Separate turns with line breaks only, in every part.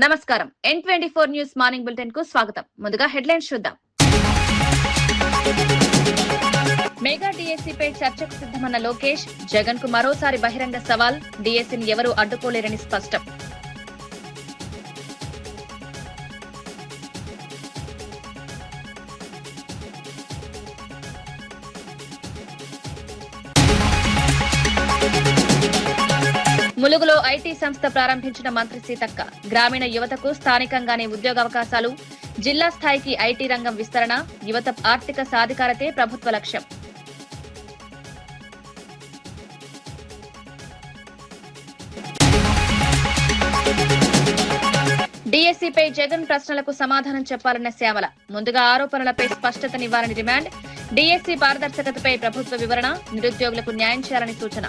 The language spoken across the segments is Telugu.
నమస్కారం. N24 న్యూస్ మార్నింగ్ బులెటిన్ కు స్వాగతం. ముందుగా హెడ్లైన్స్ చూద్దాం. మెగా డీఎస్సీపై చర్చకు సిద్ధమన్న లోకేష్, జగన్ కు మరోసారి బహిరంగ సవాల్, డీఎస్సీని ఎవరూ అడ్డుకోలేరని స్పష్టం. ములుగులో ఐటీ సంస్థ ప్రారంభించిన మంత్రి సీతక్క, గ్రామీణ యువతకు స్థానికంగానే ఉద్యోగావకాశాలు, జిల్లా స్థాయికి ఐటీ రంగం విస్తరణ, యువత ఆర్థిక సాధికారతే ప్రభుత్వ లక్ష్యం. డీఎస్సీపై జగన్ ప్రశ్నలకు సమాధానం చెప్పాలన్న శ్యామల, ముందుగా ఆరోపణలపై స్పష్టతనివ్వాలని డిమాండ్, డీఎస్సీ పారదర్శకతపై ప్రభుత్వ వివరణ, నిరుద్యోగులకు న్యాయం చేయాలని సూచన.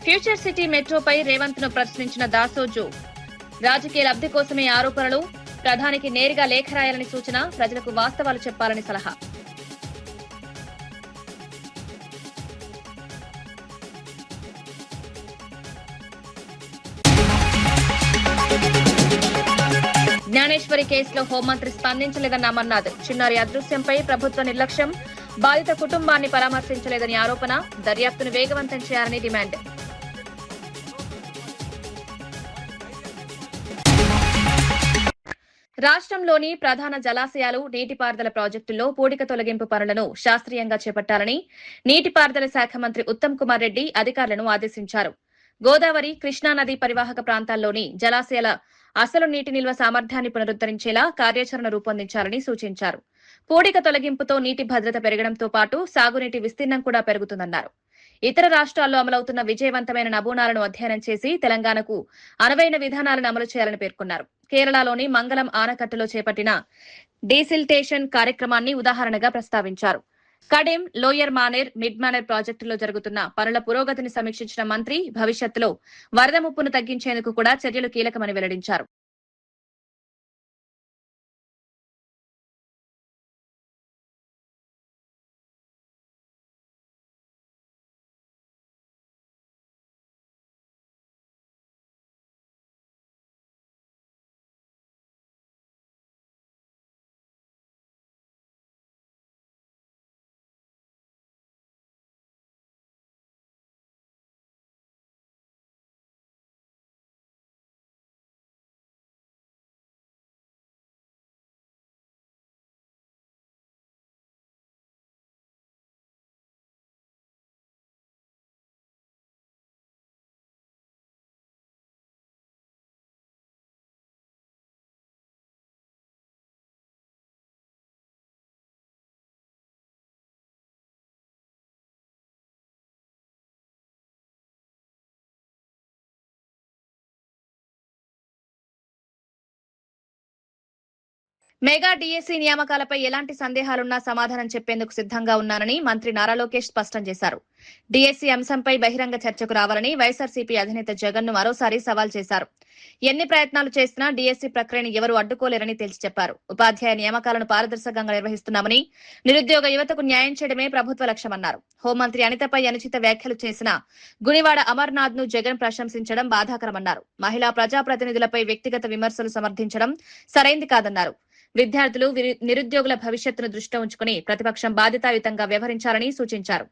ఫ్యూచర్ సిటీ మెట్రోపై రేవంత్ ను ప్రశ్నించిన దాసోజు, రాజకీయ లబ్ధి కోసమే ఆరోపణలు, ప్రధానికి నేరుగా లేఖ రాయాలని సూచన, ప్రజలకు వాస్తవాలు చెప్పాలని సలహా. జ్ఞానేశ్వరి కేసులో హోంమంత్రి స్పందించలేదన్న అమర్నాథ్, చిన్నారి అదృశ్యంపై ప్రభుత్వ నిర్లక్ష్యం, బాధిత కుటుంబాన్ని పరామర్శించలేదని ఆరోపణ, దర్యాప్తును వేగవంతం చేయాలని డిమాండ్. రాష్ట్రంలోని ప్రధాన జలాశయాలు, నీటిపారుదల ప్రాజెక్టుల్లో పూడిక తొలగింపు పనులను శాస్త్రీయంగా చేపట్టాలని నీటిపారుదల శాఖ మంత్రి ఉత్తమ్ కుమార్ రెడ్డి అధికారులను ఆదేశించారు. గోదావరి, కృష్ణానది పరివాహక ప్రాంతాల్లోని జలాశయాల అసలు నీటి నిల్వ సామర్థ్యాన్ని పునరుద్దరించేలా కార్యాచరణ రూపొందించాలని సూచించారు. పూడిక తొలగింపుతో నీటి భద్రత పెరగడంతో పాటు సాగునీటి విస్తీర్ణం కూడా పెరుగుతుందన్నారు. ఇతర రాష్ట్రాల్లో అమలవుతున్న విజయవంతమైన నమూనాలను అధ్యయనం చేసి తెలంగాణకు అనువైన విధానాలను అమలు చేయాలని పేర్కొన్నారు. కేరళలోని మంగళం ఆనకట్టులో చేపట్టిన డీసిల్టేషన్ కార్యక్రమాన్ని ఉదాహరణగా ప్రస్తావించారు. కడెం, లోయర్ మానేర్, మిడ్ మానేర్ ప్రాజెక్టులో జరుగుతున్న పనుల పురోగతిని సమీక్షించిన మంత్రి భవిష్యత్తులో వరద ముప్పును తగ్గించేందుకు కూడా చర్యలు కీలకమని వెల్లడించారు. మెగా డీఎస్సీ నియామకాలపై ఎలాంటి సందేహాలున్నా సమాధానం చెప్పేందుకు సిద్ధంగా ఉన్నానని మంత్రి నారా లోకేష్ స్పష్టం చేశారు. డీఎస్సీ అంశంపై బహిరంగ చర్చకు రావాలని వైఎస్సార్సీపీ అధినేత జగన్ ను మరోసారి సవాల్ చేశారు. ఎన్ని ప్రయత్నాలు చేసినా డీఎస్సీ ప్రక్రియను ఎవరూ అడ్డుకోలేరని తేల్చి చెప్పారు. ఉపాధ్యాయ నియామకాలను పారదర్శకంగా నిర్వహిస్తున్నామని, నిరుద్యోగ యువతకు న్యాయం చేయడమే ప్రభుత్వ లక్ష్యమన్నారు. హోంమంత్రి అనితపై అనుచిత వ్యాఖ్యలు చేసిన గుడివాడ అమర్నాథ్ ను జగన్ ప్రశంసించడం బాధాకరమన్నారు. మహిళా ప్రజాప్రతినిధులపై వ్యక్తిగత విమర్శలు సమర్థించడం సరైంది కాదన్నారు. విద్యార్థులు, నిరుద్యోగుల భవిష్యత్తును దృష్టిలో ఉంచుకుని ప్రతిపక్షం బాధ్యతాయుతంగా వ్యవహరించాలని సూచించారు.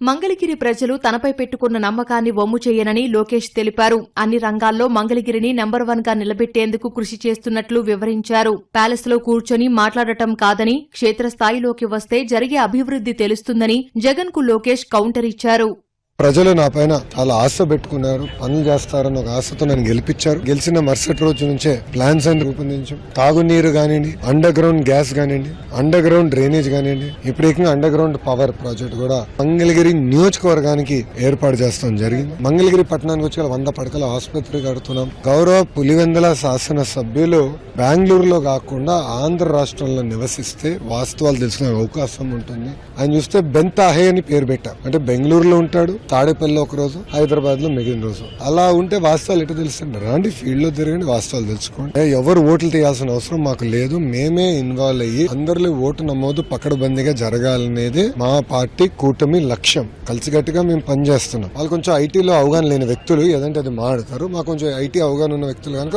మంగళగిరి ప్రజలు తనపై పెట్టుకున్న నమ్మకాన్ని వమ్ము చేయనని లోకేష్ తెలిపారు. అన్ని రంగాల్లో మంగళగిరిని నెంబర్ 1 గా నిలబెట్టేందుకు కృషి చేస్తున్నట్లు వివరించారు. ప్యాలెస్ లో కూర్చొని మాట్లాడటం కాదని, క్షేత్రస్థాయిలోకి వస్తే జరిగే అభివృద్ది తెలుస్తుందని జగన్ కు లోకేష్ కౌంటర్ ఇచ్చారు.
ప్రజలు నా పైన చాలా ఆశ పెట్టుకున్నారు, పనులు చేస్తారని ఒక ఆశతో నన్ను గెలిపించారు. గెలిచిన మరుసటి రోజు నుంచే ప్లాన్స్ అన్ని రూపొందించాం. తాగునీరు కానివ్వండి, అండర్ గ్రౌండ్ గ్యాస్ కానివ్వండి, అండర్ గ్రౌండ్ డ్రైనేజ్ కానివ్వండి, ఇప్పుడు అండర్ గ్రౌండ్ పవర్ ప్రాజెక్ట్ కూడా మంగళగిరి నియోజకవర్గానికి ఏర్పాటు చేస్తాం జరిగింది. మంగళగిరి పట్టణానికి వచ్చి 100 పడకల ఆసుపత్రి కడుతున్నాం. గౌరవ పులివెందుల శాసన సభ్యులు బెంగళూరులో కాకుండా ఆంధ్ర రాష్ట్రంలో నివసిస్తే వాస్తవాలు తెలిసిన అవకాశం ఉంటుంది. ఆయన చూస్తే బెంతాహే అని పేరు పెట్టాం. అంటే బెంగళూరులో ఉంటాడు, తాడేపల్లిలో ఒక రోజు, హైదరాబాద్ లో మిగిలిన రోజు. అలా ఉంటే వాస్తవాలు ఎట్లా తెలుస్తుంది? రండి ఫీల్డ్ లో తిరగండి, వాస్తవాలు తెలుసుకోండి. ఎవరు ఓట్లు తీయాల్సిన అవసరం మాకు లేదు. మేమే ఇన్వాల్వ్ అయ్యి అందరిలో ఓటు నమోదు పకడ్బందీగా జరగాలనేది మా పార్టీ కూటమి లక్ష్యం. కలిసికట్టుగా మేము పనిచేస్తున్నాం. వాళ్ళు కొంచెం ఐటీలో అవగాహన లేని వ్యక్తులు ఏదంటే అది మాడతారు. మాకు కొంచెం ఐటీ అవగాహన ఉన్న వ్యక్తులు కనుక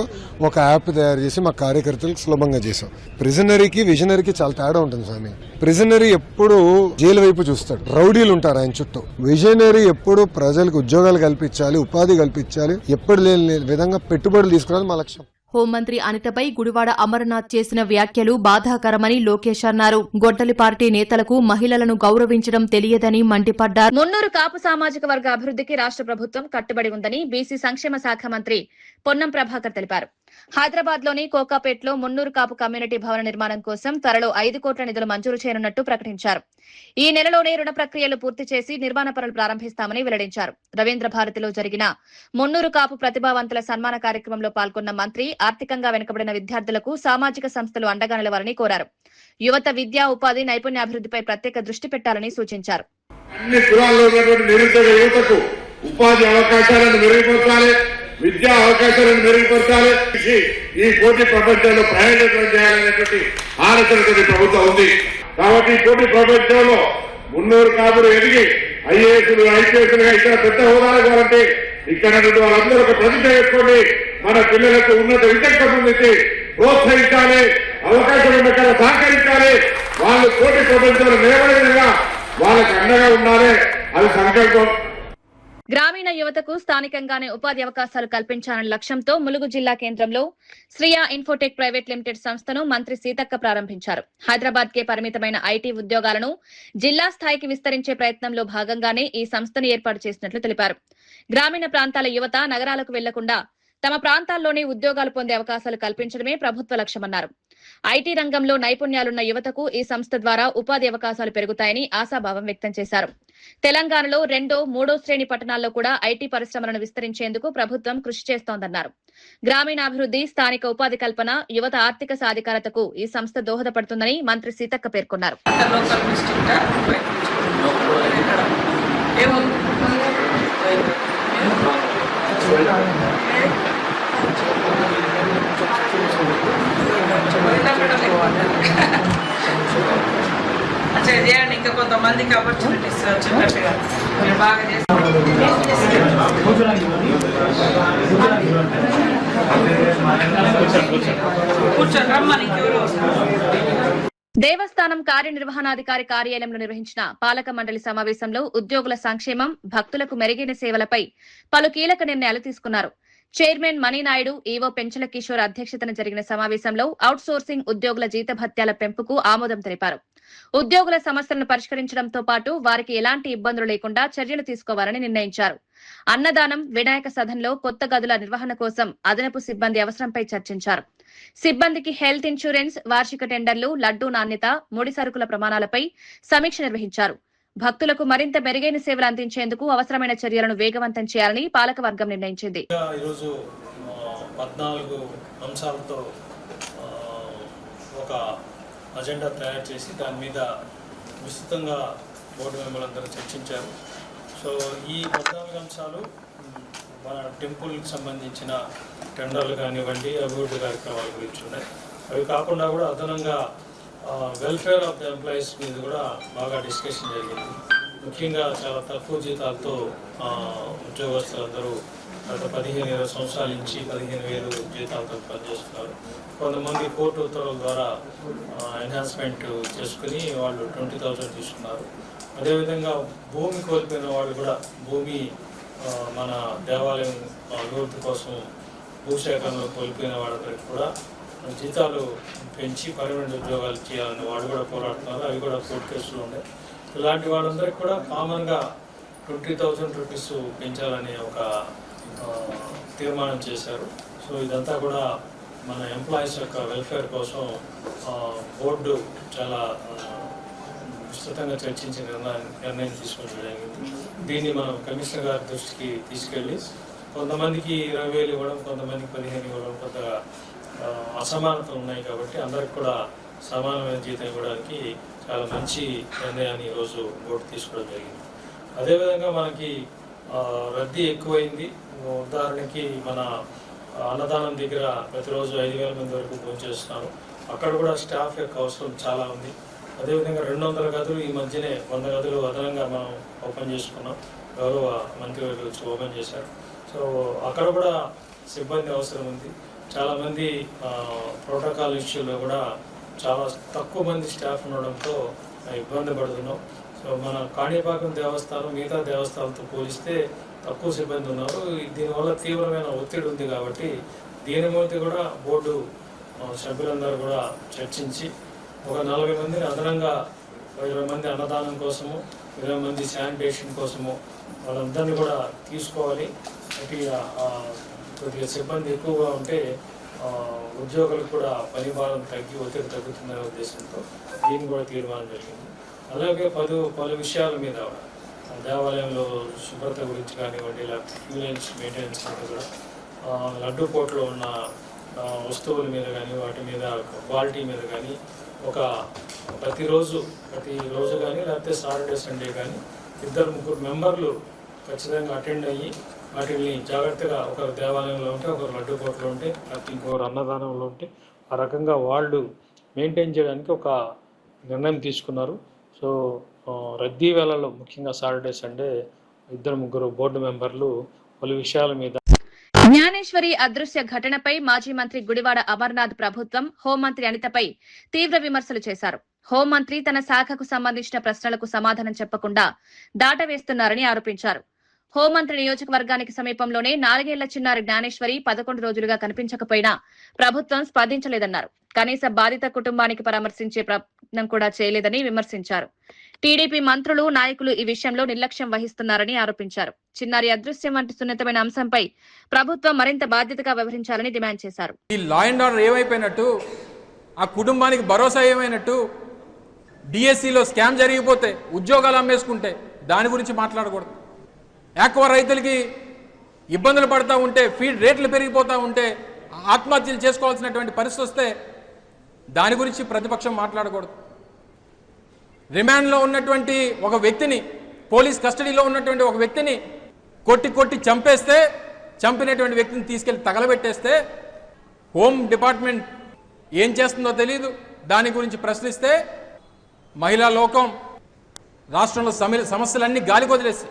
ఒక యాప్ తయారు చేసి మా కార్యకర్తలకు సులభంగా చేసాం. ప్రిజనరీకి విజనరీకి చాలా తేడా ఉంటుంది స్వామి. ప్రిజనరీ ఎప్పుడు జైలు వైపు చూస్తాడు, రౌడీలు ఉంటారు ఆయన చుట్టూ. విజనరీ ఎప్పుడు ప్రజలకు ఉద్యోగాలు కల్పించాలి, ఉపాధి కల్పించాలి, ఎప్పుడు లేని విధంగా పెట్టుబడులు తీసుకురావాలి మా లక్ష్యం.
హోంమంత్రి అనితపై గుడివాడ అమర్నాథ్ చేసిన వ్యాఖ్యలు బాధాకరమని లోకేష్ అన్నారు. గొడ్డలి పార్టీ నేతలకు మహిళలను గౌరవించడం తెలియదని మండిపడ్డారు.
మున్నూరు కాపు సామాజిక వర్గ అభివృద్ధికి రాష్ట్ర ప్రభుత్వం కట్టుబడి ఉందని బీసీ సంక్షేమ శాఖ మంత్రి పొన్నం ప్రభాకర్ తెలిపారు. హైదరాబాద్ లోని కోకాపేట్లో మున్నూరు కాపు కమ్యూనిటీ భవన నిర్మాణం కోసం త్వరలో 5 కోట్ల నిధులు మంజూరు చేయనున్నట్టు ప్రకటించారు. ఈ నెలలోనే రుణ ప్రక్రియలు పూర్తి చేసి నిర్మాణ పనులు ప్రారంభిస్తామని వెల్లడించారు. రవీంద్ర భారతిలో జరిగిన మున్నూరు కాపు ప్రతిభావంతుల సన్మాన కార్యక్రమంలో పాల్గొన్న మంత్రి ఆర్థికంగా వెనుకబడిన విద్యార్థులకు సామాజిక సంస్థలు అండగా నిలవాలని కోరారు. యువత విద్యా, ఉపాధి, నైపుణ్యాభివృద్ధిపై ప్రత్యేక దృష్టి పెట్టాలని సూచించారు.
అన్ని కులాల్లో ఉన్నటువంటి నిరుద్యోగ యువతకు ఉపాధి అవకాశాలను మెరుగుపరచాలి, విద్యా అవకాశాలను మెరుగుపరచాలి, ఈ పోటీ ప్రపంచంలో ప్రయోజనం చేయాలనేటువంటి ఆలోచనతో ప్రభుత్వం ఉంది. కాబట్టి ఈ పోటీ ప్రపంచంలో మున్నూరు కాపులు ఎదిగి ఐఏఎస్లు, ఐపీఎస్లుగా ఇతర పెద్ద హోదాలు కావాలంటే ఇక్కడ వాళ్ళందరూ ఒక ప్రతిజ్ఞ చేసుకోండి. మన పిల్లలకు ఉన్నత విద్యకు సంబంధించి ప్రోత్సహించాలి, అవకాశం ఉన్న సహకరించాలి. వాళ్ళు పోటీ ప్రపంచంలో నిలబడే విధంగా వాళ్ళకి అండగా ఉండాలి. అది సంకల్పం.
గ్రామీణ యువతకు స్థానికంగానే ఉపాధి అవకాశాలు కల్పించాలనే లక్ష్యంతో ములుగు జిల్లా కేంద్రంలో శ్రియా ఇన్ఫోటెక్ ప్రైవేట్ లిమిటెడ్ సంస్థను మంత్రి సీతక్క ప్రారంభించారు. హైదరాబాద్ కే పరిమితమైన ఐటీ ఉద్యోగాలను జిల్లా స్థాయికి విస్తరించే ప్రయత్నంలో భాగంగానే ఈ సంస్థను ఏర్పాటు చేసినట్లు తెలిపారు. గ్రామీణ ప్రాంతాల యువత నగరాలకు వెళ్లకుండా తమ ప్రాంతాల్లోనే ఉద్యోగాలు పొందే అవకాశాలు కల్పించడమే ప్రభుత్వ లక్ష్యమన్నారు. ఐటీ రంగంలో నైపుణ్యాలున్న యువతకు ఈ సంస్థ ద్వారా ఉపాధి అవకాశాలు పెరుగుతాయని ఆశాభావం వ్యక్తం చేశారు. తెలంగాణలో 2, 3 శ్రేణి పట్టణాల్లో కూడా ఐటీ పరిశ్రమలను విస్తరించేందుకు ప్రభుత్వం కృషి చేస్తోందన్నారు. గ్రామీణాభివృద్ధి, స్థానిక ఉపాధి కల్పన, యువత ఆర్థిక సాధికారతకు ఈ సంస్థ దోహదపడుతుందని మంత్రి సీతక్క పేర్కొన్నారు.
ఇంకా కొంతమందికి ఆపర్చునిటీస్ వచ్చినట్టుగా మీరు బాగా చేస్తారు. కూర్చొని రమ్మని
దేవస్థానం కార్యనిర్వహణాధికారి కార్యాలయంలో నిర్వహించిన పాలక మండలి సమావేశంలో ఉద్యోగుల సంక్షేమం, భక్తులకు మెరుగైన సేవలపై పలు కీలక నిర్ణయాలు తీసుకున్నారు. చైర్మన్ మణినాయుడు, ఈవో పెంచల కిషోర్ అధ్యక్షతన జరిగిన సమావేశంలో అవుట్సోర్సింగ్ ఉద్యోగుల జీతభత్యాల పెంపుకు ఆమోదం తెలిపారు. ఉద్యోగుల సమస్యలను పరిష్కరించడంతో పాటు వారికి ఎలాంటి ఇబ్బందులు లేకుండా చర్యలు తీసుకోవాలని నిర్ణయించారు. అన్నదానం, వినాయక సదన్లో కొత్త గదుల నిర్వహణ కోసం అదనపు సిబ్బంది అవసరంపై చర్చించారు. సిబ్బందికి హెల్త్ ఇన్సూరెన్స్, వార్షిక టెండర్లు, లడ్డూ నాణ్యత, ముడి సరుకుల ప్రమాణాలపై సమీక్ష నిర్వహించారు. భక్తులకు మరింత మెరుగైన సేవలు అందించేందుకు అవసరమైన చర్యలను వేగవంతం చేయాలని పాలకవర్గం నిర్ణయించింది.
ఈరోజు 14 అంశాలతో ఒక అజెండా తయారు చేసి దాని మీద విస్తృతంగా బోర్డు మెంబర్లందరూ చర్చించారు. సో ఈ 14 అంశాలు మన టెంపుల్కి సంబంధించిన టెండర్లు కానివ్వండి, అభివృద్ధి కార్యక్రమాల గురించి ఉన్నాయి. అవి కాకుండా కూడా అదనంగా వెల్ఫేర్ ఆఫ్ ద ఎంప్లాయీస్ మీద కూడా బాగా డిస్కషన్ జరిగింది. ముఖ్యంగా చాలా తక్కువ జీతాలతో ఉద్యోగస్తులందరూ గత 15-20 సంవత్సరాల నుంచి 15,000 జీతాలతో పనిచేస్తున్నారు. కొంతమంది కోర్టు ఉత్తర్వుల ద్వారా ఎన్హాన్స్మెంట్ చేసుకుని వాళ్ళు 20,000 తీసుకున్నారు. అదేవిధంగా భూమి కోల్పోయిన వాళ్ళు కూడా భూమి మన దేవాలయం అభివృద్ధి కోసం భూసేకరణలో కోల్పోయిన వాళ్ళందరికీ కూడా జీతాలు పెంచి పర్మనెంట్ ఉద్యోగాలు చేయాలని వాళ్ళు కూడా పోరాడుతున్నారు. అవి కూడా కోర్టు కేసులు ఉన్నాయి. ఇలాంటి వాళ్ళందరికీ కూడా కామన్గా 20,000 రూపీస్ పెంచాలని ఒక తీర్మానం చేశారు. సో ఇదంతా కూడా మన ఎంప్లాయీస్ యొక్క వెల్ఫేర్ కోసం బోర్డు చాలా విస్తృతంగా చర్చించి నిర్ణయం తీసుకోవడం జరిగింది. దీన్ని మనం కమిషనర్ గారి దృష్టికి తీసుకెళ్ళి కొంతమందికి 20,000 ఇవ్వడం, కొంతమందికి 15 ఇవ్వడం కొంత అసమానతలు ఉన్నాయి కాబట్టి అందరికి కూడా సమానమైన జీతం ఇవ్వడానికి చాలా మంచి నిర్ణయాన్ని ఈరోజు బోర్డు తీసుకోవడం జరిగింది. అదేవిధంగా మనకి రద్దీ ఎక్కువైంది. ఉదాహరణకి మన అన్నదానం దగ్గర ప్రతిరోజు 5,000 మంది వరకు భోంచేస్తున్నారు. అక్కడ కూడా స్టాఫ్ యొక్క అవసరం చాలా ఉంది. అదేవిధంగా 200 గదులు ఈ మధ్యనే 100 గదులు అదనంగా మనం ఓపెన్ చేసుకున్నాం. గౌరవ మంత్రివర్యులు వచ్చి ఓపెన్ చేశారు. సో అక్కడ కూడా సిబ్బంది అవసరం ఉంది. చాలామంది ప్రోటోకాల్ ఇష్యూలో కూడా చాలా తక్కువ మంది స్టాఫ్ ఉండడంతో ఇబ్బంది పడుతున్నాం. సో మన కాణిపాకం దేవస్థానం మిగతా దేవస్థానాలతో పోలిస్తే తక్కువ సిబ్బంది ఉన్నారు. దీనివల్ల తీవ్రమైన ఒత్తిడి ఉంది కాబట్టి దీని మీద కూడా బోర్డు సభ్యులందరూ కూడా చర్చించి ఒక 40 మందిని అదనంగా 20 మంది అన్నదానం కోసము, 20 మంది శానిటేషన్ కోసము వాళ్ళందరినీ కూడా తీసుకోవాలి. కొద్దిగా సిబ్బంది ఎక్కువగా ఉంటే ఉద్యోగులకు కూడా పని భారం తగ్గి ఒత్తిడి తగ్గుతుందనే ఉద్దేశంతో దీన్ని కూడా తీర్మానం జరిగింది. అలాగే పలు విషయాల మీద దేవాలయంలో శుభ్రత గురించి కానివ్వండి, లేకపోతే క్యూలెన్స్ మెయింటెనెన్స్ మీద కూడా లడ్డూపోట్లో ఉన్న వస్తువుల మీద కానీ వాటి మీద క్వాలిటీ మీద కానీ ఒక ప్రతిరోజు కానీ లేకపోతే సాటర్డే సండే కానీ 2-3 మెంబర్లు ఖచ్చితంగా అటెండ్ అయ్యి వాటిని జాగ్రత్తగా ఒకరు దేవాలయంలో ఉంటే, ఒకరు లడ్డూపోట్లో ఉంటే, లేకపోతే ఇంకొకరు అన్నదానంలో ఉంటే ఆ రకంగా వాళ్ళు మెయింటైన్ చేయడానికి ఒక నిర్ణయం తీసుకున్నారు. సో రద్దీ వేళల్లో ముఖ్యంగా సాటర్డే సండే 2-3 బోర్డు మెంబర్లు పలు విషయాల మీద.
జ్ఞానేశ్వరి అదృశ్య ఘటనపై మాజీ మంత్రి గుడివాడ అమర్నాథ్ ప్రభుత్వం హోంమంత్రి అనితపై తీవ్ర విమర్శలు చేశారు. హోంమంత్రి తన శాఖకు సంబంధించిన ప్రశ్నలకు సమాధానం చెప్పకుండా దాటవేస్తున్నారని ఆరోపించారు. హోంమంత్రి నియోజకవర్గానికి సమీపంలోనే 4 ఏళ్ల చిన్నారి జ్ఞానేశ్వరి 11 రోజులుగా కనిపించకపోయినా ప్రభుత్వం స్పందించలేదన్నారు. కనీస బాధిత కుటుంబానికి పరామర్శించే ప్రయత్నం కూడా చేయలేదని విమర్శించారు. టీడీపీ మంత్రులు, నాయకులు ఈ విషయంలో నిర్లక్ష్యం వహిస్తున్నారని ఆరోపించారు. చిన్నారి అదృశ్యం వంటి సున్నితమైన అంశంపై ప్రభుత్వం మరింత బాధ్యతగా వ్యవహరించాలని డిమాండ్ చేశారు.
ఈ లా అండ్ ఆర్డర్ ఏమైపోయినట్టు, ఆ కుటుంబానికి భరోసా ఏమైనట్టు, డిఎస్సిలో స్కామ్ జరిగిపోతే, ఉద్యోగాలు అమ్మేసుకుంటే దాని గురించి మాట్లాడకూడదు. ఆక్వా రైతులకి ఇబ్బందులు పడుతూ ఉంటే, ఫీడ్ రేట్లు పెరిగిపోతూ ఉంటే, ఆత్మహత్యలు చేసుకోవాల్సినటువంటి పరిస్థితి వస్తే దాని గురించి ప్రతిపక్షం మాట్లాడకూడదు. రిమాండ్లో ఉన్నటువంటి ఒక వ్యక్తిని, పోలీస్ కస్టడీలో ఉన్నటువంటి ఒక వ్యక్తిని కొట్టి చంపేస్తే, చంపినటువంటి వ్యక్తిని తీసుకెళ్లి తగలబెట్టేస్తే హోమ్ డిపార్ట్మెంట్ ఏం చేస్తుందో తెలియదు. దాని గురించి ప్రశ్నిస్తే మహిళా లోకం రాష్ట్రంలో సమస్యలన్నీ గాలి కొదిలేసి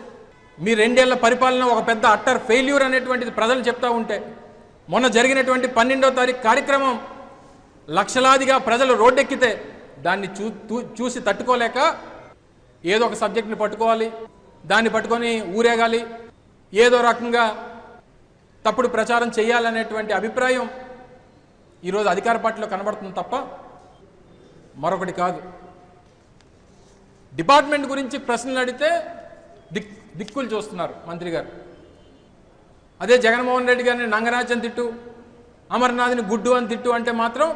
మీ 2 ఏళ్ల పరిపాలన ఒక పెద్ద అట్టర్ ఫెయిల్యూర్ అనేటువంటిది ప్రజలు చెప్తా ఉంటే, మొన్న జరిగినటువంటి 12వ తారీఖు కార్యక్రమం లక్షలాదిగా ప్రజలు రోడ్డెక్కితే దాన్ని చూసి తట్టుకోలేక ఏదో ఒక సబ్జెక్ట్ని పట్టుకోవాలి, దాన్ని పట్టుకొని ఊరేగాలి, ఏదో రకంగా తప్పుడు ప్రచారం చేయాలనేటువంటి అభిప్రాయం ఈరోజు అధికార పార్టీలో కనబడుతుంది తప్ప మరొకటి కాదు. డిపార్ట్మెంట్ గురించి ప్రశ్నలు అడిగితే దిక్కులు చూస్తున్నారు మంత్రి గారు. అదే జగన్మోహన్ రెడ్డి గారిని నంగరాజన్ తిట్టు, అమర్నాథ్ని గుడ్డు అని తిట్టు అంటే మాత్రం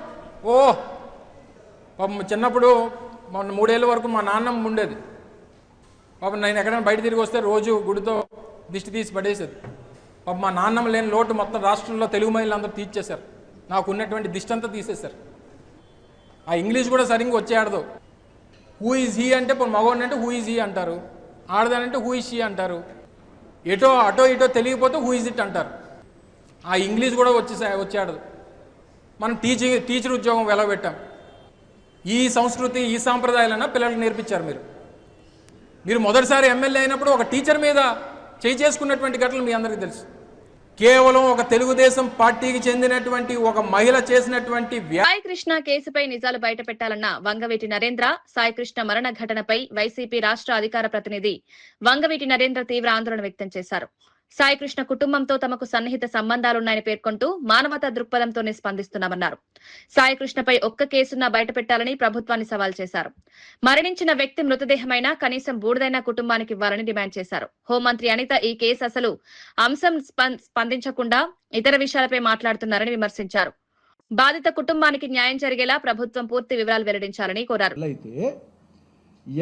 పాపం చిన్నప్పుడు మొన్న 3 ఏళ్ళ వరకు మా నాన్నమ్మ ఉండేది. పాపం నేను ఎక్కడైనా బయట తిరిగి వస్తే రోజు గుడితో దిష్టి తీసి పడేసేది. పాపం మా నాన్నమ్మ లేని లోటు మొత్తం రాష్ట్రంలో తెలుగు మహిళలందరూ తీర్చేశారు. నాకు ఉన్నటువంటి దిష్టి అంతా తీసేశారు. ఆ ఇంగ్లీష్ కూడా సరిగ్గా వచ్చేయడదు. హూ ఈజ్ హీ అంటే మగవాడిని అంటే హూ ఈజ్ హీ అంటారు, ఆడదానంటే హూ ఈజ్ హీ అంటారు, అటో ఇటో తెలియకపోతే హూ ఈజ్ ఇట్ అంటారు. ఆ ఇంగ్లీష్ కూడా వచ్చేయడదు. మనం టీచర్ ఉద్యోగం వెలవెట్టాం. ఈ సంస్కృతి, ఈ సాంప్రదాయాలన్నా పిల్లలకు నేర్పించారు. మీరు మొదటిసారి ఎమ్మెల్యే అయినప్పుడు ఒక టీచర్ మీద చేసుకున్నటువంటి ఘటనలు మీ అందరికీ తెలుసు. కేవలం ఒక తెలుగుదేశం పార్టీకి చెందినటువంటి ఒక మహిళ చేసినటువంటి
సాయి కృష్ణ కేసుపై నిజాలు బయటపెట్టాలన్న వంగవీటి నరేంద్ర, సాయి కృష్ణ మరణ ఘటనపై వైసీపీ రాష్ట్ర అధికార ప్రతినిధి వంగవీటి నరేంద్ర తీవ్ర ఆందోళన వ్యక్తం చేశారు. సాయికృష్ణ కుటుంబంతో తమకు సన్నిహిత సంబంధాలున్నాయని పేర్కొంటూ మానవతా దృక్పథంతోనే స్పందిస్తున్నామన్నారు. సాయికృష్ణపై ఒక్క కేసున్నా బయటపెట్టాలని ప్రభుత్వాన్ని సవాల్ చేశారు. మరణించిన వ్యక్తి మృతదేహమైనా కనీసం బూడిదైన కుటుంబానికి ఇవ్వాలని డిమాండ్ చేశారు. హోంమంత్రి అనిత ఈ కేసు అసలు అంశం స్పందించకుండా ఇతర విషయాలపై మాట్లాడుతున్నారని విమర్శించారు. బాధిత కుటుంబానికి న్యాయం జరిగేలా ప్రభుత్వం పూర్తి వివరాలు వెల్లడించాలని కోరారు.
అయితే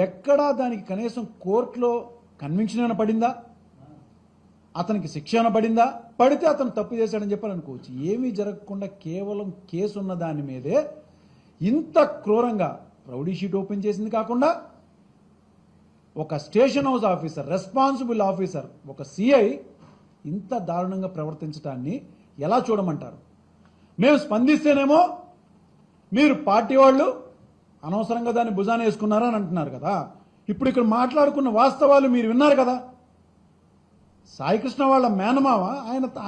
ఎక్కడా దానికి కనీసం కోర్టులో కన్విక్షన్ పడిందా, అతనికి శిక్ష పడిందా, పడితే అతను తప్పు చేశాడని చెప్పని అనుకోవచ్చు. ఏమీ జరగకుండా కేవలం కేసు ఉన్న దాని మీదే ఇంత క్రూరంగా రౌడీ షీట్ ఓపెన్ చేసింది కాకుండా ఒక station house officer, responsible officer, ఒక సిఐ ఇంత దారుణంగా ప్రవర్తించడాన్ని ఎలా చూడమంటారు? మేము స్పందిస్తేనేమో మీరు పార్టీ వాళ్ళు అనవసరంగా దాన్ని భుజాన వేసుకున్నారని అంటున్నారు కదా. ఇప్పుడు ఇక్కడ మాట్లాడుకున్న వాస్తవాలు మీరు విన్నారు కదా. సాయికృష్ణ వాళ్ళ మేనమావ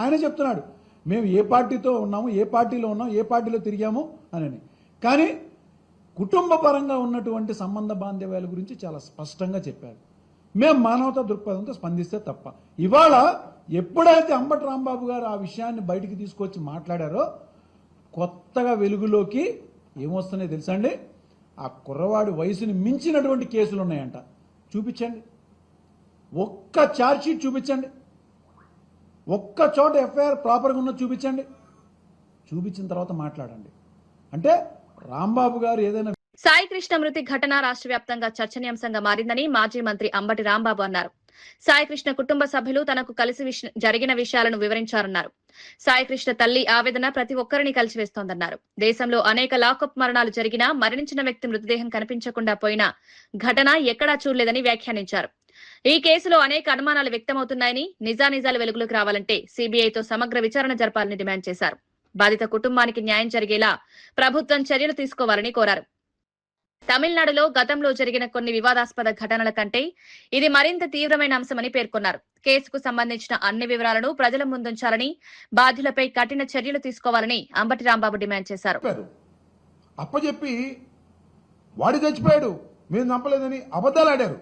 ఆయన చెప్తున్నాడు, మేము ఏ పార్టీతో ఉన్నాము, ఏ పార్టీలో ఉన్నాము, ఏ పార్టీలో తిరిగాము అని. కానీ కుటుంబ పరంగా ఉన్నటువంటి సంబంధ బాంధవ్యాల గురించి చాలా స్పష్టంగా చెప్పారు. మేము మానవతా దృక్పథంతో స్పందిస్తే తప్ప. ఇవాళ ఎప్పుడైతే అంబటి రాంబాబు గారు ఆ విషయాన్ని బయటికి తీసుకొచ్చి మాట్లాడారో కొత్తగా వెలుగులోకి ఏమొస్తున్నాయో తెలుసా అండి? ఆ కుర్రవాడి వయసుని మించినటువంటి కేసులు ఉన్నాయంట. చూపించండి, ఒక్క ఛార్జ్ షీట్ చూపించండి, ఒక్క చోట ఎఫ్ఐఆర్ ప్రాపర్గా ఉన్నది చూపించండి. చూపించిన తర్వాత మాట్లాడండి. అంటే రాంబాబు గారు ఏదైనా
సాయికృష్ణ మృతి ఘటన రాష్ట్ర వ్యాప్తంగా చర్చనీయాంశంగా మారిందని మాజీ మంత్రి అంబటి రాంబాబు అన్నారు. సాయికృష్ణ కుటుంబ సభ్యులు తనకు కలిసి జరిగిన విషయాలను వివరించారన్నారు. సాయికృష్ణ తల్లి ఆవేదన ప్రతి ఒక్కరిని కలిసివేస్తోందన్నారు. దేశంలో అనేక లాకప్ మరణాలు జరిగినా మరణించిన వ్యక్తి మృతదేహం కనిపించకుండా పోయిన ఘటన ఎక్కడా చూడలేదని వ్యాఖ్యానించారు. ఈ కేసులో అనేక అనుమానాలు వ్యక్తమవుతున్నాయని, నిజానిజాలు వెలుగులోకి రావాలంటే సీబీఐతో సమగ్ర విచారణ జరపాలని డిమాండ్ చేశారు. బాధిత కుటుంబానికి న్యాయం జరిగేలా ప్రభుత్వం చర్యలు తీసుకోవాలని కోరారు. తమిళనాడులో గతంలో జరిగిన కొన్ని వివాదాస్పద ఘటనల కంటే ఇది మరింత తీవ్రమైన అంశమని పేర్కొన్నారు. కేసుకు సంబంధించిన అన్ని వివరాలను ప్రజల ముందుంచాలని, బాధ్యులపై కఠిన చర్యలు తీసుకోవాలని అంబటి రాంబాబు డిమాండ్ చేశారు.
అప్పచెప్పి వాడి చచ్చిపోయాడు, మేము చంపలేదని అబద్ధాలు ఆడారు.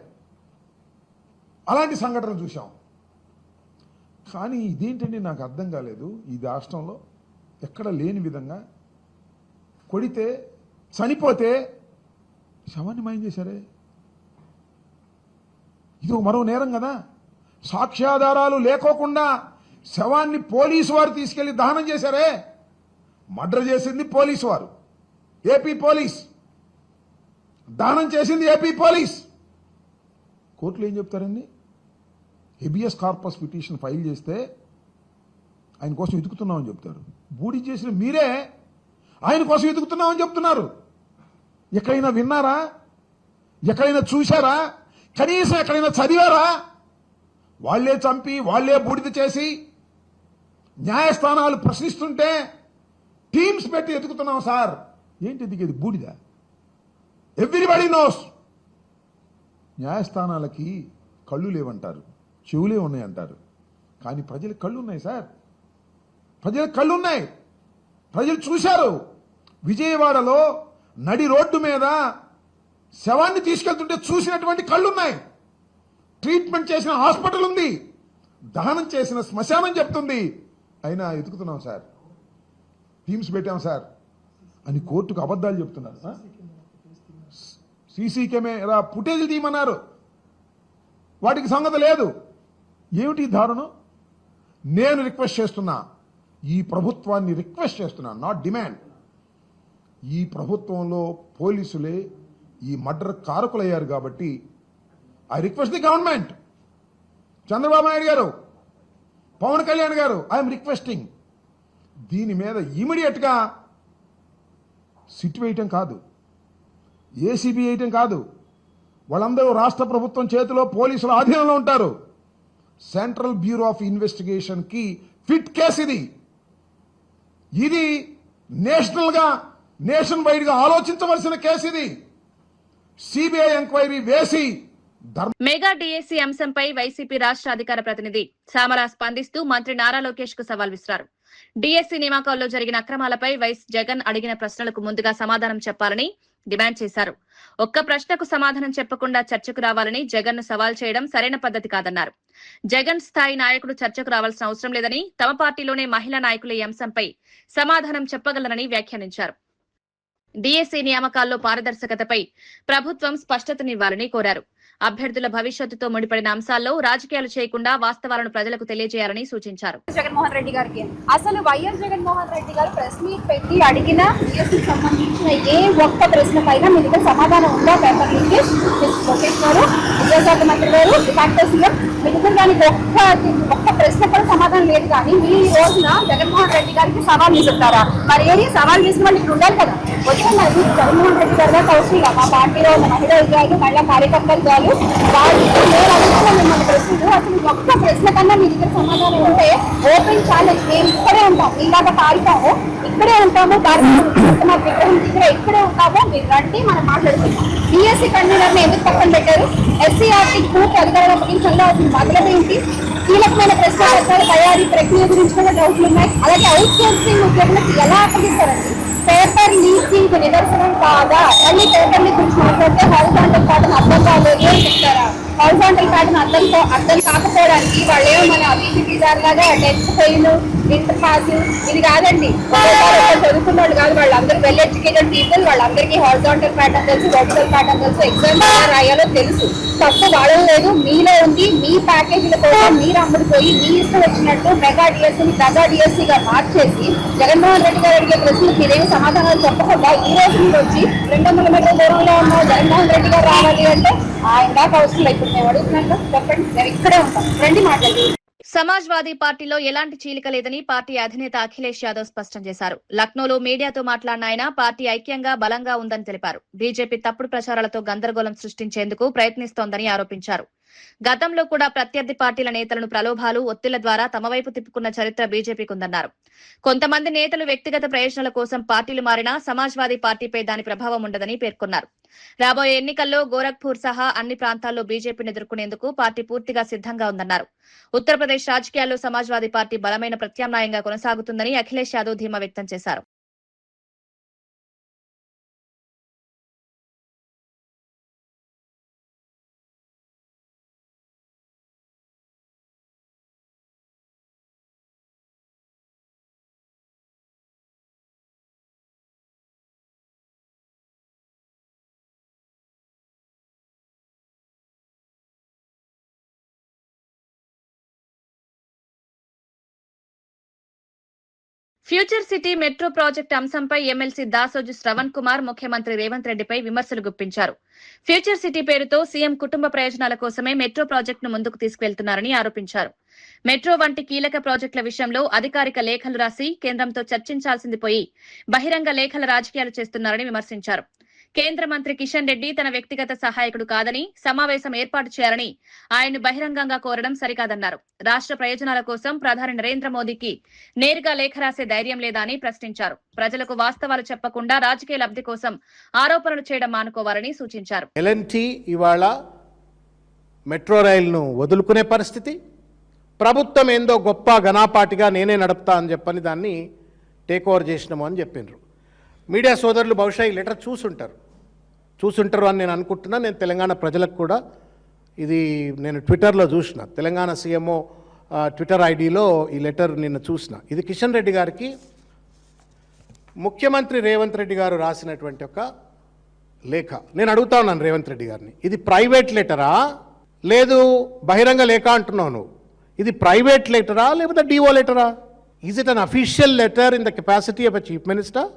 అలాంటి సంఘటనలు చూసాం. కానీ ఇదేంటండి నాకు అర్థం కాలేదు. ఈ రాష్ట్రంలో ఎక్కడ లేని విధంగా కొడితే చనిపోతే శవాన్ని మాయం చేశారే. ఇది మరో నేరం కదా. సాక్ష్యాధారాలు లేకోకుండా శవాన్ని పోలీసు వారు తీసుకెళ్లి దహనం చేశారే. మర్డర్ చేసింది పోలీసు వారు, ఏపీ పోలీస్. దహనం చేసింది ఏపీ పోలీస్. కోర్టులో ఏం చెప్తారండి? హెబియస్ కార్పస్ పిటిషన్ ఫైల్ చేస్తే ఆయన కోసం వెతుకుతున్నామని చెప్తారు. బూడి చేసిన మీరే ఆయన కోసం వెతుకుతున్నామని చెప్తున్నారు. ఎక్కడైనా విన్నారా? ఎక్కడైనా చూశారా? కనీసం ఎక్కడైనా చదివారా? వాళ్లే చంపి వాళ్లే బూడిద చేసి న్యాయస్థానాలు ప్రశ్నిస్తుంటే టీమ్స్ పెట్టి ఎతుకుతున్నాం సార్. ఏంటి ఎదిగేది? బూడిద. Everybody knows. న్యాయస్థానాలకి కళ్ళు లేవంటారు, చెవులే ఉన్నాయంటారు. కానీ ప్రజలకు కళ్ళు ఉన్నాయి సార్. ప్రజలకు కళ్ళు ఉన్నాయి. ప్రజలు చూశారు. విజయవాడలో నడి రోడ్డు మీద శవాన్ని తీసుకెళ్తుంటే చూసినటువంటి కళ్ళున్నాయి. ట్రీట్మెంట్ చేసిన హాస్పిటల్ ఉంది, దహనం చేసిన శ్మశానం చెప్తుంది. అయినా ఎతుకుతున్నాం సార్, టీమ్స్ పెట్టాం సార్ అని కోర్టుకు అబద్ధాలు చెప్తున్నారు. సీసీ కెమెరా ఫుటేజ్ తీయమన్నారు, వాటికి సంగతి లేదు. ఏమిటి దారుణం? నేను రిక్వెస్ట్ చేస్తున్నా, ఈ ప్రభుత్వాన్ని రిక్వెస్ట్ చేస్తున్నా, నాట్ డిమాండ్. ఈ ప్రభుత్వంలో పోలీసులే ఈ మర్డర్ కారకులయ్యారు కాబట్టి I request the government, Chandrababu Naidu గారు, పవన్ కళ్యాణ్ గారు, ఐఎమ్ రిక్వెస్టింగ్, దీని మీద ఇమీడియట్ గా సిట్ వేయటం కాదు, ఏసీబీ వేయటం కాదు. వాళ్ళందరూ రాష్ట్ర ప్రభుత్వం చేతిలో పోలీసుల ఆధీనంలో ఉంటారు. సెంట్రల్ బ్యూరో ఆఫ్ ఇన్వెస్టిగేషన్ కి ఫిట్ కేసు ఇది. ఇది నేషనల్ గా, నేషన్ వైడ్ గా ఆలోచించవలసిన కేసు ఇది. సిబిఐ ఎంక్వైరీ వేసి
మెగా డిఎస్సీ అంశంపై వైసీపీ రాష్ట్ర అధికార ప్రతినిధి సామరా స్పందిస్తూ మంత్రి నారా లోకేష్ కు సవాల్ విసిరారు. డిఎస్సీ నియామకాల్లో జరిగిన అక్రమాలపై వైఎస్ జగన్ అడిగిన ప్రశ్నలకు ముందుగా సమాధానం చెప్పాలని, డిమాండ్ చేశారు. ఒక్క ప్రశ్నకు సమాధానం చెప్పకుండా చర్చకు రావాలని జగన్ ను సవాల్ చేయడం సరైన పద్ధతి కాదన్నారు. జగన్ స్థాయి నాయకుడు చర్చకు రావాల్సిన అవసరం లేదని, తమ పార్టీలోనే మహిళా నాయకులు ఈ అంశంపై సమాధానం చెప్పగలరని వ్యాఖ్యానించారు. డిఎస్సి నియామకాల్లో పారదర్శకతపై ప్రభుత్వం స్పష్టతనివ్వాలని కోరారు. అభ్యర్థుల భవిష్యత్తుతో ముడిపడిన అంశాల్లో రాజకీయాలు చేయకుండా వాస్తవాలను ప్రజలకు తెలియజేయాలని సూచించారు.
జగన్మోహన్ రెడ్డి గారికి అసలు వైఎస్ జగన్మోహన్ రెడ్డి గారు ప్రెస్ మీట్ పెట్టి అడిగిన డిఎస్సికి సంబంధించిన ఏ ఒక్క ప్రశ్న పైన మీ దగ్గర సమాధానం ఉందా? పేపర్ లీకేజ్ లోకేష్ గారు, విద్యాశాఖ మంత్రి గారు, డిపార్ట్మెంట్ సీఎం మీ దగ్గర దానికి ఒక్క ప్రశ్న కూడా సమాధానం లేదు. కానీ మీ ఈ రోజున జగన్మోహన్ రెడ్డి గారికి సవాల్ విసురుతారా? మరి ఏది సవాల్ విసిన వాళ్ళు ఇక్కడ ఉండాలి కదా. వచ్చిన జగన్మోహన్ రెడ్డి గారు కౌశల్గా మా పార్టీలో ఉన్న మహిళలు కాదు, మహిళా కార్యకర్తలు కాదు, వాళ్ళు మిమ్మల్ని ప్రశ్నలు అసలు ఒక్క ప్రశ్న కన్నా మీ దగ్గర సమాధానం ఉంటే ఓపెన్ ఛాలెంజ్, మేము ఇక్కడే ఉంటాం, ఇలాగా పారుతాము, ఇక్కడే ఉంటాము, మా విగ్రహం దగ్గర ఇక్కడే ఉంటాము, మీరు రండి మనం మాట్లాడుతున్నాం. బిఎస్సీ కన్వీనర్ని ఎందుకు పక్కన పెట్టారు? ఎస్సీఆర్టీ పూర్తి అధికారులు అప్పగించడంలో అసలు మొదలైంది. కీలకమైన ప్రశ్నపత్రాల తయారీ ప్రక్రియ గురించి కూడా డౌట్లు ఉన్నాయి. అలాగే అవుట్ సోర్సింగ్ ఉద్యోగులకు ఎలా అప్పగిస్తారండి? పేపర్ లీకింగ్ నిదర్శనం కాదా? మళ్ళీ పేపర్ లీక్ గురించి మాట్లాడితే హారిజాంటల్ ప్యాటర్న్ అర్థం కాలేదు అని చెప్తారా? హారిజాంటల్ ప్యాటర్న్ అర్థం కాకపోవడానికి వాళ్ళు ఏమో మన బీపీపీ లాగా 10th ఫెయిల్, ఇంటర్ పాస్ ఇది కాదండి. చదువుకున్న వాళ్ళు కాదు, వాళ్ళందరూ వెల్ ఎడ్యుకేటెడ్ పీపుల్, వాళ్ళందరికీ హారిజాంటల్ ప్యాటర్న్ తెలుసు, వర్టికల్ ప్యాటర్న్ తెలుసు, ఎగ్జామ్స్ ఎలా రాయాలో తెలుసు. తప్పు వాళ్ళలో లేదు, మీలో ఉంది. మీ ప్యాకేజీల కోసం మీరు అమ్ముడుపోయి మీ ఇష్టం వచ్చినట్టు మెగా డిఎస్సీని దగా డిఎస్సీగా మార్చేసి జగన్మోహన్ రెడ్డి గారు అడిగే ప్రశ్నలకు మీరేమి సమాధానాలు చెప్పకుండా ఈ రోజు మీరు వచ్చి 200 మీటర్ల దూరంలో ఉన్న జగన్మోహన్ రెడ్డి గారు రావాలి అంటే ఆయన దాకా అవసరం ఇప్పుడు మేము అడుగుతున్నాను. చెప్పండి, మేము ఇక్కడే ఉంటాం, రండి మాట్లాడి.
సమాజ్వాదీ పార్టీలో ఎలాంటి చీలిక లేదని పార్టీ అధినేత అఖిలేష్ యాదవ్ స్పష్టం చేశారు. లక్నోలో మీడియాతో మాట్లాడిన ఆయన పార్టీ ఐక్యంగా బలంగా ఉందని తెలిపారు. బీజేపీ తప్పుడు ప్రచారాలతో గందరగోళం సృష్టించేందుకు ప్రయత్నిస్తోందని ఆరోపించారు. గతంలో కూడా ప్రత్యర్థి పార్టీల నేతలను ప్రలోభాలు, ఒత్తిళ్ల ద్వారా తమ వైపు తిప్పుకున్న చరిత్ర బీజేపీకి ఉందన్నారు. కొంతమంది నేతలు వ్యక్తిగత ప్రయోజనాల కోసం పార్టీలు మారినా సమాజ్వాదీ పార్టీపై దాని ప్రభావం ఉండదని పేర్కొన్నారు. రాబోయే ఎన్నికల్లో గోరఖ్పూర్ సహా అన్ని ప్రాంతాల్లో బీజేపీని ఎదుర్కొనేందుకు పార్టీ పూర్తిగా సిద్ధంగా ఉందన్నారు. ఉత్తరప్రదేశ్ రాజకీయాల్లో సమాజ్వాదీ పార్టీ బలమైన ప్రత్యామ్నాయంగా కొనసాగుతుందని అఖిలేష్ యాదవ్ ధీమా వ్యక్తం చేశారు. ఫ్యూచర్ సిటీ మెట్రో ప్రాజెక్టు అంశంపై ఎమ్మెల్సీ దాసోజు శ్రవణ్ కుమార్ ముఖ్యమంత్రి రేవంత్ రెడ్డిపై విమర్శలు గుప్పించారు. ఫ్యూచర్ సిటీ పేరుతో సీఎం కుటుంబ ప్రయోజనాల కోసమే మెట్రో ప్రాజెక్టును ముందుకు తీసుకువెళ్తున్నారని ఆరోపించారు. మెట్రో వంటి కీలక ప్రాజెక్టుల విషయంలో అధికారిక లేఖలు రాసి కేంద్రంతో చర్చించాల్సింది పోయి బహిరంగ లేఖల రాజకీయాలు చేస్తున్నారని విమర్శించారు. కేంద్ర మంత్రి కిషన్ రెడ్డి తన వ్యక్తిగత సహాయకుడు కాదని, సమావేశం ఏర్పాటు చేయాలని ఆయన్ను బహిరంగంగా కోరడం సరికాదన్నారు. రాష్ట్ర ప్రయోజనాల కోసం ప్రధాని నరేంద్ర మోదీకి నేరుగా లేఖ రాసే ధైర్యం లేదా అని ప్రశ్నించారు. ప్రజలకు వాస్తవాలు చెప్పకుండా రాజకీయ లబ్ధి కోసం ఆరోపణలు చేయడం మానుకోవాలని సూచించారు.
ఎల్ఎన్టీ ఇవాళ మెట్రో రైలును వదులుకునే పరిస్థితి, ప్రభుత్వం ఏందో గొప్ప ఘనాపాటిగా నేనే నడుపుతా అని చెప్పని దాన్ని టేక్ ఓవర్ చేసినాము అని చెప్పిండ్రు. మీడియా సోదరులు బహుశా ఈ లెటర్ చూసుంటారు అని నేను అనుకుంటున్నా. నేను తెలంగాణ ప్రజలకు కూడా ఇది నేను ట్విట్టర్లో చూసిన, తెలంగాణ సీఎంఓ ట్విట్టర్ ఐడిలో ఈ లెటర్ నిన్న చూసిన. ఇది కిషన్ రెడ్డి గారికి ముఖ్యమంత్రి రేవంత్ రెడ్డి గారు రాసినటువంటి ఒక లేఖ. నేను అడుగుతా ఉన్నాను రేవంత్ రెడ్డి గారిని, ఇది ప్రైవేట్ లెటరా లేదు బహిరంగ లేఖ అంటున్నావు నువ్వు, ఇది ప్రైవేట్ లెటరా లేకపోతే డిఓ లెటరా? Is it unofficial letter in the capacity of a chief minister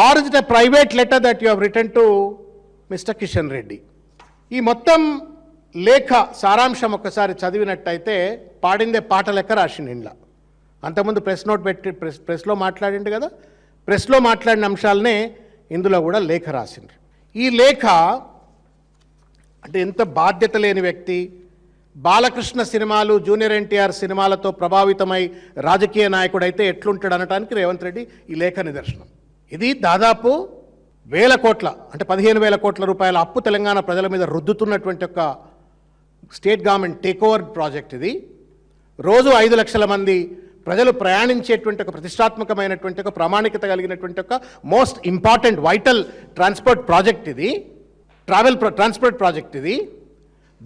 or is it a private letter that you have written to Mr. Kishan Reddy? ఈ మొత్తం లేఖ సారాంశం ఒక్కసారి చదివినట్టయితే పాడిందే పాట లెక్క రాసిండు ఇంట్లో. అంతకుముందు ప్రెస్ నోట్ పెట్టి ప్రెస్లో మాట్లాడిండు కదా, ప్రెస్లో మాట్లాడిన అంశాలనే ఇందులో కూడా లేఖ రాసిండ్రు. ఈ లేఖ అంటే ఎంత బాధ్యత లేని వ్యక్తి, బాలకృష్ణ సినిమాలు, జూనియర్ ఎన్టీఆర్ సినిమాలతో ప్రభావితమై రాజకీయ నాయకుడు అయితే ఎట్లుంటాడు అనడానికి రేవంత్ రెడ్డి ఈ లేఖ నిదర్శనం. ఇది దాదాపు 1,000 కోట్ల అంటే 15,000 కోట్ల రూపాయల అప్పు తెలంగాణ ప్రజల మీద రుద్దుతున్నటువంటి ఒక state government take over project ఇది. రోజు 5 లక్షల మంది ప్రజలు ప్రయాణించేటువంటి ఒక ప్రతిష్టాత్మకమైనటువంటి ఒక ప్రామాణికత కలిగినటువంటి ఒక most important vital transport project ఇది, ట్రాన్స్పోర్ట్ ప్రాజెక్ట్ ఇది.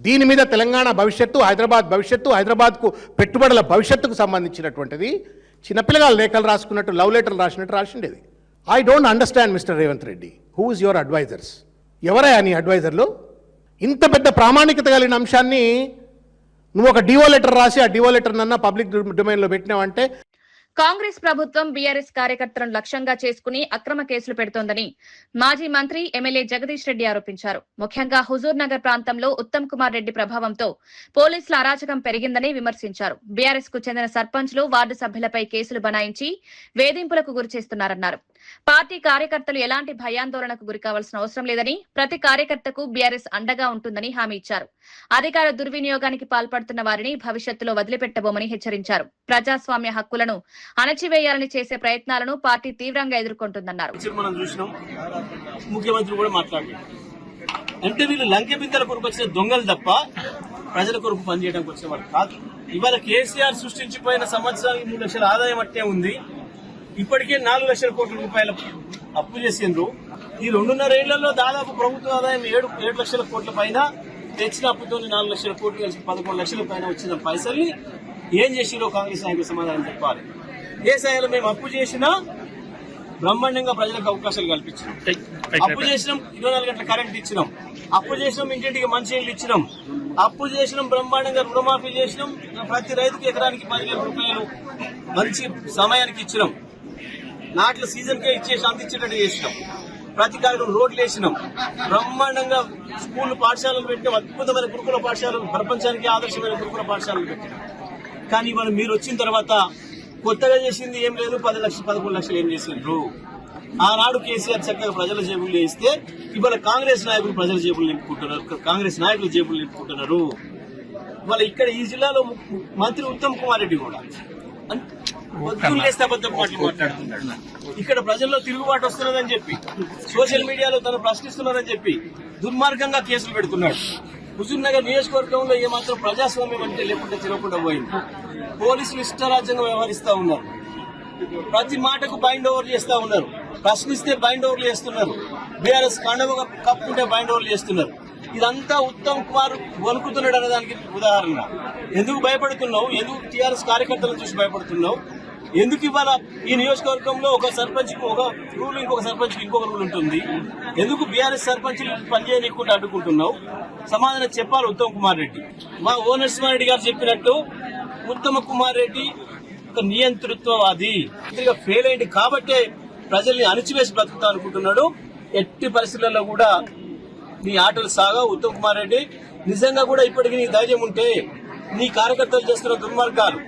దీని మీద తెలంగాణ భవిష్యత్తు, హైదరాబాద్ భవిష్యత్తు, హైదరాబాద్కు పెట్టుబడుల భవిష్యత్తుకు సంబంధించినటువంటిది. చిన్నపిల్లగాళ్ళు లేఖలు రాసుకున్నట్టు, లవ్ లెటర్లు రాసినట్టు రాసిండేది. I don't understand mister Revanth Reddy, who is your advisors? ఎవరయ్యా నీ అడ్వైజర్లు? ఇంత పెద్ద ప్రామాణికత కలిగిన అంశాన్ని నువ్వు ఒక డివో లెటర్ రాసి ఆ డివో లెటర్ నన్న పబ్లిక్ డొమైన్లో పెట్టినావంటే
కాంగ్రెస్ ప్రభుత్వం బీఆర్ఎస్ కార్యకర్తలను లక్ష్యంగా చేసుకుని అక్రమ కేసులు పెడుతోందని మాజీ మంత్రి ఎమ్మెల్యే జగదీష్ రెడ్డి ఆరోపించారు. ముఖ్యంగా హుజూర్ నగర్ ప్రాంతంలో ఉత్తమ్ కుమార్ రెడ్డి ప్రభావంతో పోలీసుల అరాచకం పెరిగిందని విమర్శించారు. బీఆర్ఎస్ కు చెందిన సర్పంచ్లు, వార్డు సభ్యులపై కేసులు బనాయించి వేధింపులకు గురిచేస్తున్నారన్నారు. పార్టీ కార్యకర్తలు ఎలాంటి భయాందోళనకు గురికావాల్సిన అవసరం లేదని, ప్రతి కార్యకర్తకు బీఆర్ఎస్ అండగా ఉంటుందని హామీ ఇచ్చారు. అధికార దుర్వినియోగానికి పాల్పడుతున్న వారిని భవిష్యత్తులో వదిలిపెట్టబోమని హెచ్చరించారు. ప్రజాస్వామ్య హక్కులను అణచివేయాలని చేసే ప్రయత్నాలను పార్టీ తీవ్రంగా ఎదుర్కొంటుందన్నారు.
మనం చూసినాం, ముఖ్యమంత్రి కూడా మాట్లాడారు. అంటే వీళ్ళు లంకె బిందెల కొరకు వచ్చిన దొంగలు తప్ప ప్రజల కొరకు పనిచేయడానికి వచ్చిన వాళ్ళు కాదు. ఇవాళ కేసీఆర్ సృష్టించిపోయిన సంవత్సరానికి 3 లక్షల ఆదాయం అట్టే ఉంది. ఇప్పటికే 4 లక్షల కోట్ల రూపాయల అప్పు చేసిండ్రు. ఈ 2.5 ఏళ్లలో దాదాపు ప్రభుత్వ ఆదాయం 7 లక్షల కోట్ల పైన, తెచ్చిన అప్పుతో 4 లక్షల కోట్లు కలిసి 11 లక్షల పైన వచ్చిన పైసల్ని ఏం చేసిరో కాంగ్రెస్ నాయకులు సమాధానం చెప్పాలి. ఏ స్థాయిలో మేము అప్పు చేసినా బ్రహ్మాండంగా ప్రజలకు అవకాశాలు కల్పించినాం. అప్పు చేసినాం, 24 గంటల కరెంట్ ఇచ్చినాం. అప్పు చేసినాం, ఇంటింటికి మంచినీళ్ళు ఇచ్చినాం. అప్పు చేసినాం, బ్రహ్మాండంగా రుణమాఫీ చేసినాం. ప్రతి రైతుకు ఎకరానికి 10,000 రూపాయలు మంచి సమయానికి ఇచ్చినాం. నాట్ల సీజన్ కే ఇచ్చేసి అందించేటట్టు చేసినాం. ప్రతి కార్యక్రమం రోడ్లు వేసినాం. బ్రహ్మాండంగా స్కూళ్లు, పాఠశాలలు పెట్టినాం. అద్భుతమైన గురుకుల పాఠశాలలు, ప్రపంచానికి ఆదర్శమైన గురుకుల పాఠశాలలు పెట్టినాం. కానీ ఇవాళ మీరు వచ్చిన తర్వాత కొత్తగా చేసింది ఏం లేదు. 10 లక్షలు 11 లక్షలు ఏం చేసిండ్రు? ఆనాడు కేసీఆర్ చక్కగా ప్రజల జేబులు వేస్తే ఇవాళ కాంగ్రెస్ నాయకులు ప్రజల జేబులు నింపుకుంటున్నారు, కాంగ్రెస్ నాయకులు జేబులు నింపుకుంటున్నారు. ఇవాళ ఇక్కడ ఈ జిల్లాలో మంత్రి ఉత్తమ్ కుమార్ రెడ్డి కూడా అబద్ధం మాట్లాడుతున్నాడు. ఇక్కడ ప్రజల్లో తిరుగుబాటు వస్తున్నదని చెప్పి, సోషల్ మీడియాలో తను ప్రశ్నిస్తున్నారని చెప్పి దుర్మార్గంగా కేసులు పెడుతున్నాడు. హుజూర్ నగర్ నియోజకవర్గంలో ఏమాత్రం ప్రజాస్వామ్యం అంటే లేకుండా తిరగకుండా పోయింది. పోలీసులు ఇష్టరాజ్యంగా వ్యవహరిస్తా ఉన్నారు. ప్రతి మాటకు బైండ్ ఓవర్ చేస్తా ఉన్నారు. ప్రశ్నిస్తే బైండ్ ఓవర్లు చేస్తున్నారు. బీఆర్ఎస్ కండవ కప్పుకుంటే బైండ్ ఓవర్లు చేస్తున్నారు. ఇదంతా ఉత్తమ్ కుమార్ వణుకుతున్నాడు అనే దానికి ఉదాహరణ. ఎందుకు భయపడుతున్నావు? ఎందుకు టీఆర్ఎస్ కార్యకర్తలను చూసి భయపడుతున్నావు? ఎందుకు ఇవాళ ఈ నియోజకవర్గంలో ఒక సర్పంచ్ ఒక రూల్, ఇంకొక సర్పంచ్ ఇంకొక రూల్ ఉంటుంది? ఎందుకు బీఆర్ఎస్ సర్పంచ్ పనిచేయనీయకుండా అడ్డుకుంటున్నావు? సమాధానం చెప్పాలి ఉత్తమ్ కుమార్ రెడ్డి. మా ఓ నరసింహారెడ్డి గారు చెప్పినట్టు ఉత్తమ్ కుమార్ రెడ్డి ఒక నియంతృత్వవాది, ఫెయిల్ అయింది కాబట్టే ప్రజల్ని అణిచివేసి బ్రతుకుతా అనుకుంటున్నాడు. ఎట్టి పరిస్థితుల్లో కూడా నీ ఆటలు సాగా ఉత్తమ్ కుమార్ రెడ్డి. నిజంగా కూడా ఇప్పటికీ నీ ధైర్యం ఉంటే నీ కార్యకర్తలు చేస్తున్న దుర్మార్గాలు,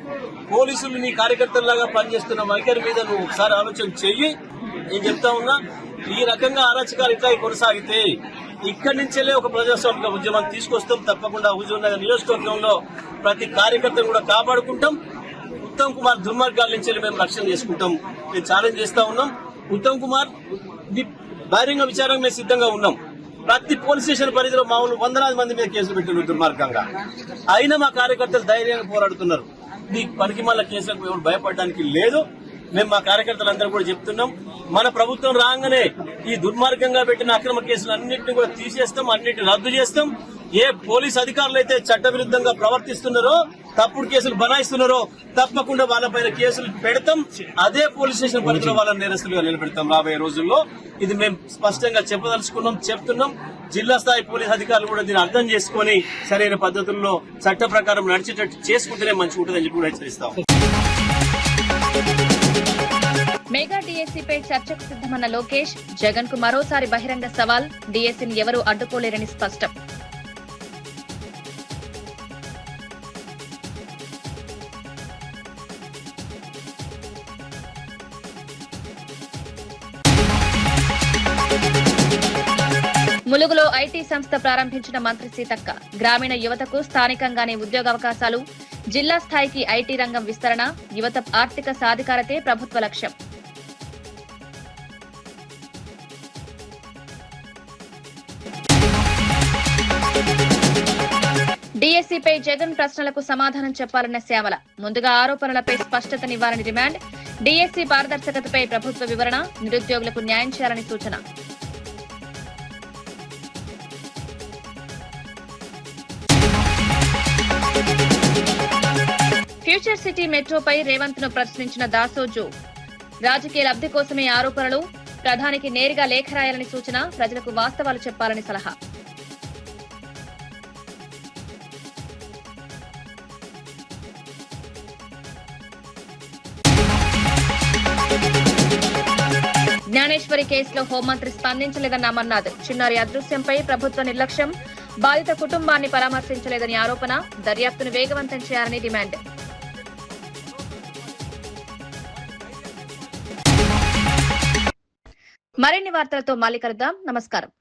పోలీసులు నీ కార్యకర్తల్లాగా పనిచేస్తున్న వైఖరి మీద నువ్వు ఒకసారి ఆలోచన చెయ్యి. నేను చెప్తా ఉన్నా, ఈ రకంగా అరాచకాలు ఇట్లా కొనసాగితే ఇక్కడి నుంచెలే ఒక ప్రజాస్వామిక ఉద్యమాన్ని తీసుకొస్తాం. తప్పకుండా హుజూర్ నగర్ నియోజకవర్గంలో ప్రతి కార్యకర్తను కూడా కాపాడుకుంటాం. ఉత్తమ్ కుమార్ దుర్మార్గాల నుంచి మేము రక్షణ చేసుకుంటాం. మేము ఛాలెంజ్ చేస్తా ఉన్నాం. ఉత్తమ్ కుమార్ బహిరంగ విచారణకు మేము సిద్ధంగా ఉన్నాం. ప్రతి పోలీస్ స్టేషన్ పరిధిలో మామూలు 100,000 మంది మీద కేసులు పెట్టిన దుర్మార్గంగా అయినా మా కార్యకర్తలు ధైర్యంగా పోరాడుతున్నారు. ఈ పనికి మళ్ళా కేసులకు ఎవరు భయపడడానికి లేదు. మేము మా కార్యకర్తలందరూ కూడా చెప్తున్నాం, మన ప్రభుత్వం రాగానే ఈ దుర్మార్గంగా పెట్టిన అక్రమ కేసులు అన్నింటినీ కూడా తీసేస్తాం, అన్నింటినీ రద్దు చేస్తాం. ఏ పోలీస్ అధికారులు అయితే చట్టవిరుద్ధంగా ప్రవర్తిస్తున్నారో, తప్పుడు కేసులు బనాయిస్తున్నారో తప్పకుండా వాళ్ళపైన కేసులు పెడతాం. అదే పోలీస్ స్టేషన్ పరిధిలో వాళ్ళని నేరస్తులుగా నిలబెడతాం రాబోయే రోజుల్లో. ఇది మేము స్పష్టంగా చెప్తున్నాం. జిల్లా స్థాయి పోలీస్ అధికారులు కూడా దీన్ని అర్థం చేసుకుని సరైన పద్ధతుల్లో చట్ట ప్రకారం నడిచేటట్టు చేసుకుంటేనే మంచిగా ఉంటుందని చెప్పి కూడా హెచ్చరిస్తాం.
మెగా డీఎస్సీపై చర్చకు సిద్దమన్న లోకేష్, జగన్ కు మరోసారి బహిరంగ సవాల్. డీఎస్సీని ఎవరూ అడ్డుకోలేరని స్పష్టం. ములుగులో ఐటీ సంస్థ ప్రారంభించిన మంత్రి సీతక్క. గ్రామీణ యువతకు స్థానికంగానే ఉద్యోగావకాశాలు, జిల్లా స్థాయికి ఐటీ రంగం విస్తరణ, యువత ఆర్థిక సాధికారతే ప్రభుత్వ లక్ష్యం. డీఎస్సీపై జగన్ ప్రశ్నలకు సమాధానం చెప్పాలన్న శ్యామల. ముందుగా ఆరోపణలపై స్పష్టతనివ్వాలని డిమాండ్. డీఎస్సీ పారదర్శకతపై ప్రభుత్వ వివరణ. నిరుద్యోగులకు న్యాయం చేయాలని సూచన. ఫ్యూచర్ సిటీ మెట్రోపై రేవంత్ ను ప్రశ్నించిన దాసోజు. రాజకీయ లబ్ధి కోసమే ఆరోపణలు. ప్రధానికి నేరుగా లేఖ రాయాలని సూచన. ప్రజలకు వాస్తవాలు చెప్పాలని సలహా. జ్ఞానేశ్వరి కేసులో హోంమంత్రి స్పందించలేదన్న అమర్నాథ్. చిన్నారి అదృశ్యంపై ప్రభుత్వ నిర్లక్ష్యం. బాధిత కుటుంబాన్ని పరామర్శించలేదని ఆరోపణ. దర్యాప్తును వేగవంతం చేయాలని డిమాండ్. మరిన్ని వార్తలతో మళ్ళీ కలుద్దాం. నమస్కారం.